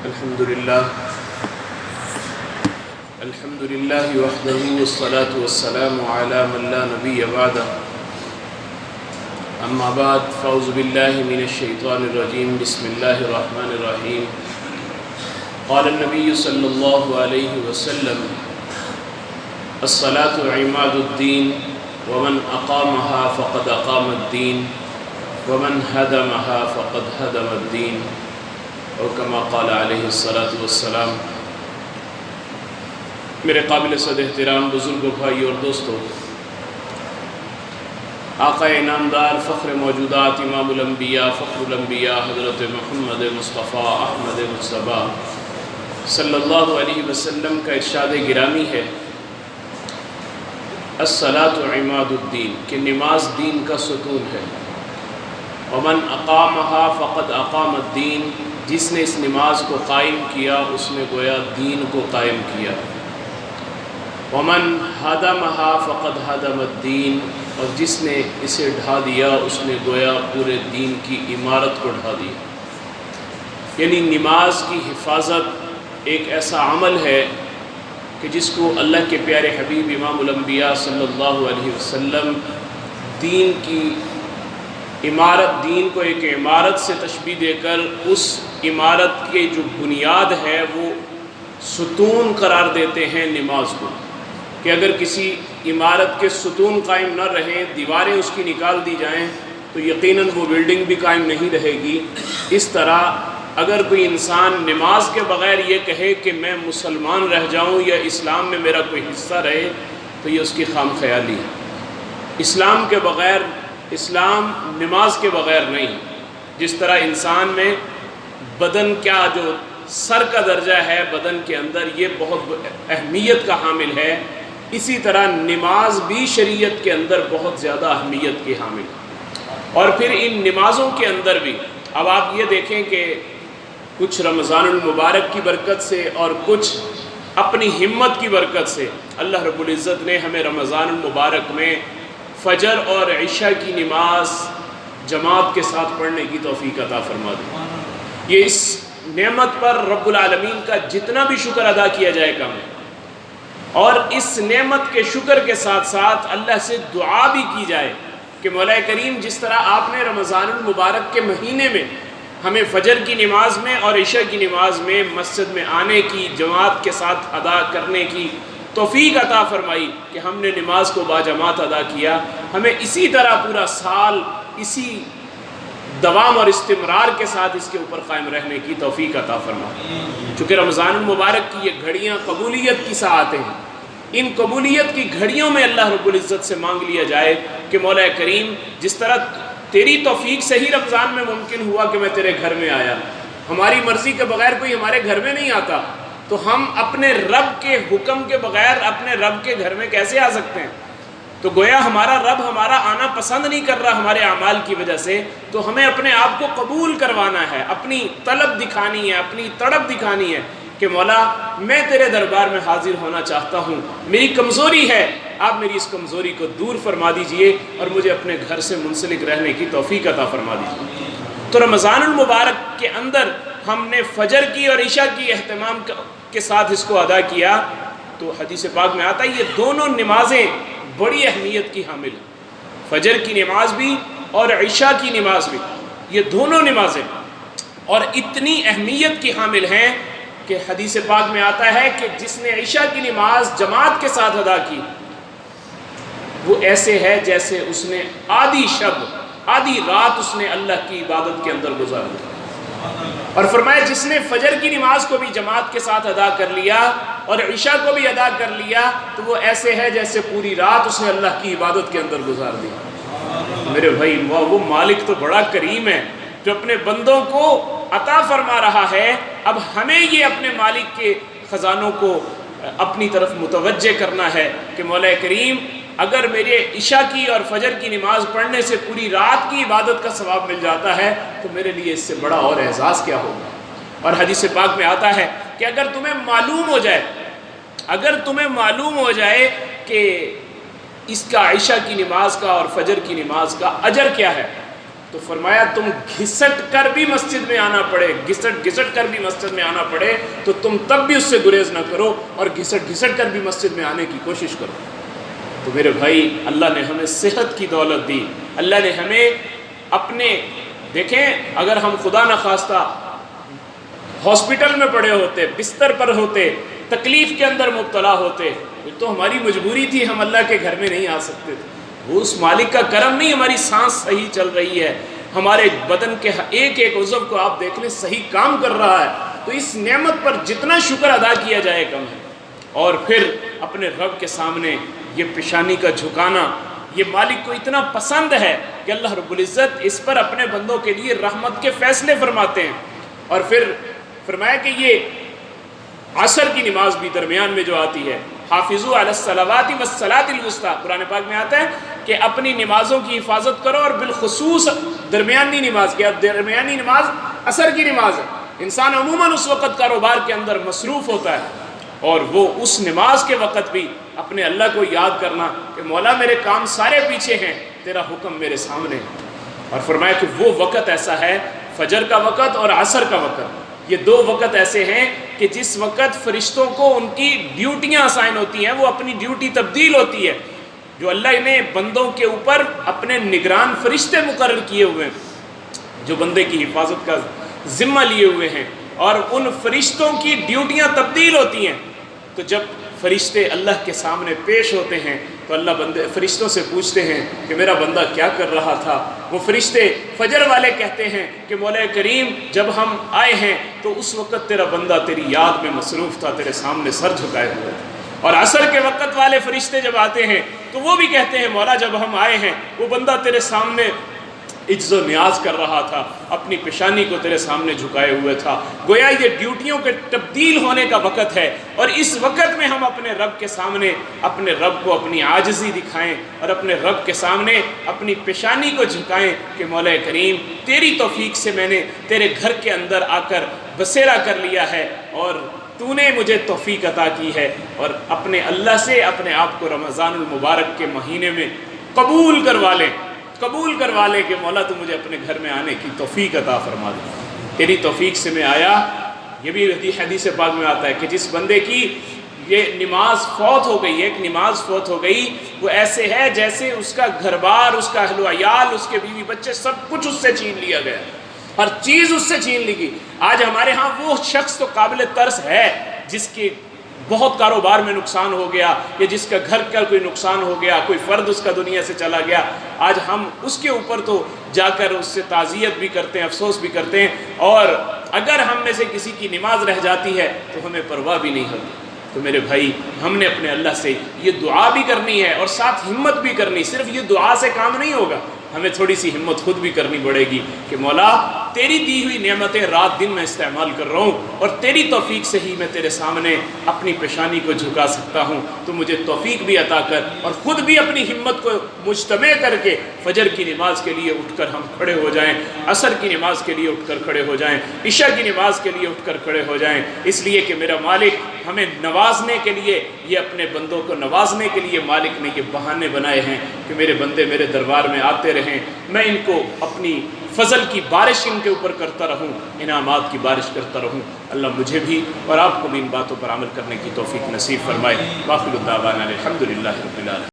الحمد لله وحده والصلاة والسلام على من لا نبي بعده أما بعد فأعوذ بالله من الشيطان الرجيم بسم الله الرحمن الرحيم قال النبي صلى الله عليه وسلم الصلاة عماد الدين ومن أقامها فقد أقام الدين ومن هدمها فقد هدم الدين اور کما قال علیہ الصلاۃ والسلام۔ میرے قابل صد احترام بزرگوں، بھائی اور دوستوں، آقا انعامدار فخر موجودات امام الانبیاء فخر الانبیاء حضرت محمد مصطفیٰ احمد مصطفیٰ صلی اللہ علیہ وسلم کا ارشاد گرامی ہے الصلاۃ عماد الدین، کہ نماز دین کا ستون ہے۔ ومن اقامها فقد اقام الدین، جس نے اس نماز کو قائم کیا اس نے گویا دین کو قائم کیا۔ ومن ہدمها فقد ہدم الدین، اور جس نے اسے ڈھا دیا اس نے گویا پورے دین کی عمارت کو ڈھا دیا۔ یعنی نماز کی حفاظت ایک ایسا عمل ہے کہ جس کو اللہ کے پیارے حبیب امام الانبیاء صلی اللہ علیہ وسلم دین کی عمارت، دین کو ایک عمارت سے تشبیہ دے کر اس عمارت کے جو بنیاد ہے وہ ستون قرار دیتے ہیں نماز کو، کہ اگر کسی عمارت کے ستون قائم نہ رہیں، دیواریں اس کی نکال دی جائیں تو یقیناً وہ بلڈنگ بھی قائم نہیں رہے گی۔ اس طرح اگر کوئی انسان نماز کے بغیر یہ کہے کہ میں مسلمان رہ جاؤں یا اسلام میں میرا کوئی حصہ رہے تو یہ اس کی خام خیالی ہے۔ اسلام کے بغیر، اسلام نماز کے بغیر نہیں۔ جس طرح انسان میں بدن کا جو سر کا درجہ ہے بدن کے اندر یہ بہت اہمیت کا حامل ہے، اسی طرح نماز بھی شریعت کے اندر بہت زیادہ اہمیت کی حامل ہے۔ اور پھر ان نمازوں کے اندر بھی اب آپ یہ دیکھیں کہ کچھ رمضان المبارک کی برکت سے اور کچھ اپنی ہمت کی برکت سے اللہ رب العزت نے ہمیں رمضان المبارک میں فجر اور عشاء کی نماز جماعت کے ساتھ پڑھنے کی توفیق عطا فرما دی۔ یہ اس نعمت پر رب العالمین کا جتنا بھی شکر ادا کیا جائے کم ہے، اور اس نعمت کے شکر کے ساتھ ساتھ اللہ سے دعا بھی کی جائے کہ مولا کریم جس طرح آپ نے رمضان المبارک کے مہینے میں ہمیں فجر کی نماز میں اور عشاء کی نماز میں مسجد میں آنے کی، جماعت کے ساتھ ادا کرنے کی توفیق عطا فرمائی کہ ہم نے نماز کو باجماعت ادا کیا، ہمیں اسی طرح پورا سال اسی دوام اور استمرار کے ساتھ اس کے اوپر قائم رہنے کی توفیق عطا فرمائی۔ چونکہ رمضان المبارک کی یہ گھڑیاں قبولیت کی ساعتیں ہیں، ان قبولیت کی گھڑیوں میں اللہ رب العزت سے مانگ لیا جائے کہ مولا کریم جس طرح تیری توفیق سے ہی رمضان میں ممکن ہوا کہ میں تیرے گھر میں آیا، ہماری مرضی کے بغیر کوئی ہمارے گھر میں نہیں آتا، تو ہم اپنے رب کے حکم کے بغیر اپنے رب کے گھر میں کیسے آ سکتے ہیں؟ تو گویا ہمارا رب ہمارا آنا پسند نہیں کر رہا ہمارے اعمال کی وجہ سے، تو ہمیں اپنے آپ کو قبول کروانا ہے، اپنی طلب دکھانی ہے، اپنی تڑپ دکھانی ہے کہ مولا میں تیرے دربار میں حاضر ہونا چاہتا ہوں، میری کمزوری ہے، آپ میری اس کمزوری کو دور فرما دیجئے اور مجھے اپنے گھر سے منسلک رہنے کی توفیق عطا فرما دیجئے۔ تو رمضان المبارک کے اندر ہم نے فجر کی اور عشاء کی اہتمام کے ساتھ اس کو ادا کیا، تو حدیث پاک میں آتا ہے یہ دونوں نمازیں بڑی اہمیت کی حامل ہیں، فجر کی نماز بھی اور عشاء کی نماز بھی، یہ دونوں نمازیں اور اتنی اہمیت کی حامل ہیں کہ حدیث پاک میں آتا ہے کہ جس نے عشاء کی نماز جماعت کے ساتھ ادا کی وہ ایسے ہے جیسے اس نے آدھی شب، آدھی رات اس نے اللہ کی عبادت کے اندر گزار دی۔ اور فرمایا جس نے فجر کی نماز کو بھی جماعت کے ساتھ ادا کر لیا اور عشاء کو بھی ادا کر لیا تو وہ ایسے ہے جیسے پوری رات اس نے اللہ کی عبادت کے اندر گزار دی۔ میرے بھائی وہ مالک تو بڑا کریم ہے جو اپنے بندوں کو عطا فرما رہا ہے، اب ہمیں یہ اپنے مالک کے خزانوں کو اپنی طرف متوجہ کرنا ہے کہ مولا کریم اگر میرے عشاء کی اور فجر کی نماز پڑھنے سے پوری رات کی عبادت کا ثواب مل جاتا ہے تو میرے لیے اس سے بڑا اور اعزاز کیا ہوگا۔ اور حدیث پاک میں آتا ہے کہ اگر تمہیں معلوم ہو جائے کہ اس کا عشاء کی نماز کا اور فجر کی نماز کا اجر کیا ہے تو فرمایا تم گھسٹ کر بھی مسجد میں آنا پڑے، گھسٹ کر بھی مسجد میں آنا پڑے تو تم تب بھی اس سے گریز نہ کرو، اور گھسٹ کر بھی مسجد میں آنے کی کوشش کرو۔ تو میرے بھائی، اللہ نے ہمیں صحت کی دولت دی، اللہ نے ہمیں اپنے، دیکھیں اگر ہم خدا نخواستہ ہاسپٹل میں پڑے ہوتے، بستر پر ہوتے، تکلیف کے اندر مبتلا ہوتے، تو ہماری مجبوری تھی، ہم اللہ کے گھر میں نہیں آ سکتے تھے۔ وہ اس مالک کا کرم نہیں، ہماری سانس صحیح چل رہی ہے، ہمارے بدن کے ایک ایک عضو کو آپ دیکھ لیں صحیح کام کر رہا ہے، تو اس نعمت پر جتنا شکر ادا کیا جائے کم ہے۔ اور پھر اپنے رب کے سامنے یہ پیشانی کا جھکانا، یہ مالک کو اتنا پسند ہے کہ اللہ رب العزت اس پر اپنے بندوں کے لیے رحمت کے فیصلے فرماتے ہیں۔ اور پھر فرمایا کہ یہ عصر کی نماز بھی درمیان میں جو آتی ہے، حافظوا علی الصلوات والصلاۃ الوسطی، قرآن پاک میں آتا ہے کہ اپنی نمازوں کی حفاظت کرو، اور بالخصوص درمیانی نماز کی۔ اب درمیانی نماز عصر کی نماز ہے، انسان عموماً اس وقت کاروبار کے اندر مصروف ہوتا ہے، اور وہ اس نماز کے وقت بھی اپنے اللہ کو یاد کرنا کہ مولا میرے کام سارے پیچھے ہیں، تیرا حکم میرے سامنے ہے۔ اور فرمایا کہ وہ وقت ایسا ہے، فجر کا وقت اور عصر کا وقت، یہ دو وقت ایسے ہیں کہ جس وقت فرشتوں کو ان کی ڈیوٹیاں اسائن ہوتی ہیں، وہ اپنی ڈیوٹی تبدیل ہوتی ہے۔ جو اللہ نے بندوں کے اوپر اپنے نگران فرشتے مقرر کیے ہوئے ہیں، جو بندے کی حفاظت کا ذمہ لیے ہوئے ہیں، اور ان فرشتوں کی ڈیوٹیاں تبدیل ہوتی ہیں، تو جب فرشتے اللہ کے سامنے پیش ہوتے ہیں تو اللہ فرشتوں سے پوچھتے ہیں کہ میرا بندہ کیا کر رہا تھا۔ وہ فرشتے فجر والے کہتے ہیں کہ مولا کریم جب ہم آئے ہیں تو اس وقت تیرا بندہ تیری یاد میں مصروف تھا، تیرے سامنے سر جھکائے ہوئے تھے۔ اور عصر کے وقت والے فرشتے جب آتے ہیں تو وہ بھی کہتے ہیں مولا جب ہم آئے ہیں وہ بندہ تیرے سامنے عجز و نیاز کر رہا تھا، اپنی پیشانی کو تیرے سامنے جھکائے ہوئے تھا۔ گویا یہ ڈیوٹیوں کے تبدیل ہونے کا وقت ہے، اور اس وقت میں ہم اپنے رب کے سامنے اپنے رب کو اپنی عاجزی دکھائیں، اور اپنے رب کے سامنے اپنی پیشانی کو جھکائیں کہ مولا کریم تیری توفیق سے میں نے تیرے گھر کے اندر آ کر بسیرا کر لیا ہے، اور تو نے مجھے توفیق عطا کی ہے، اور اپنے اللہ سے اپنے آپ کو رمضان المبارک کے مہینے میں قبول کروا لے کہ مولا تو مجھے اپنے گھر میں آنے کی توفیق عطا فرما دے، تیری توفیق سے میں آیا۔ یہ بھی حدیث پاک میں آتا ہے کہ جس بندے کی یہ نماز فوت ہو گئی، ایک نماز فوت ہو گئی، وہ ایسے ہے جیسے اس کا گھر بار، اس کا اہل و عیال، اس کے بیوی بچے سب کچھ اس سے چھین لیا گیا، ہر چیز اس سے چھین لی گئی۔ آج ہمارے ہاں وہ شخص تو قابل ترس ہے جس کے بہت کاروبار میں نقصان ہو گیا، یا جس کا گھر کا کوئی نقصان ہو گیا، کوئی فرد اس کا دنیا سے چلا گیا، آج ہم اس کے اوپر تو جا کر اس سے تعزیت بھی کرتے ہیں، افسوس بھی کرتے ہیں، اور اگر ہم میں سے کسی کی نماز رہ جاتی ہے تو ہمیں پرواہ بھی نہیں ہوتی۔ تو میرے بھائی، ہم نے اپنے اللہ سے یہ دعا بھی کرنی ہے، اور ساتھ ہمت بھی کرنی، صرف یہ دعا سے کام نہیں ہوگا، ہمیں تھوڑی سی ہمت خود بھی کرنی پڑے گی کہ مولا تیری دی ہوئی نعمتیں رات دن میں استعمال کر رہا ہوں، اور تیری توفیق سے ہی میں تیرے سامنے اپنی پیشانی کو جھکا سکتا ہوں، تو مجھے توفیق بھی عطا کر، اور خود بھی اپنی ہمت کو مجتمع کر کے فجر کی نماز کے لیے اٹھ کر ہم کھڑے ہو جائیں، عصر کی نماز کے لیے اٹھ کر کھڑے ہو جائیں، عشاء کی نماز کے لیے اٹھ کر کھڑے ہو جائیں، اس لیے کہ میرا مالک ہمیں نوازنے کے لیے، یہ اپنے بندوں کو نوازنے کے لیے مالک نے یہ بہانے بنائے ہیں کہ میرے بندے میرے دربار میں آتے رہیں، میں ان کو اپنی فضل کی بارش ان کے اوپر کرتا رہوں، انعامات کی بارش کرتا رہوں۔ اللہ مجھے بھی اور آپ کو بھی ان باتوں پر عمل کرنے کی توفیق نصیب فرمائے۔ وآخر دعوانا الحمدللہ رب العالمین۔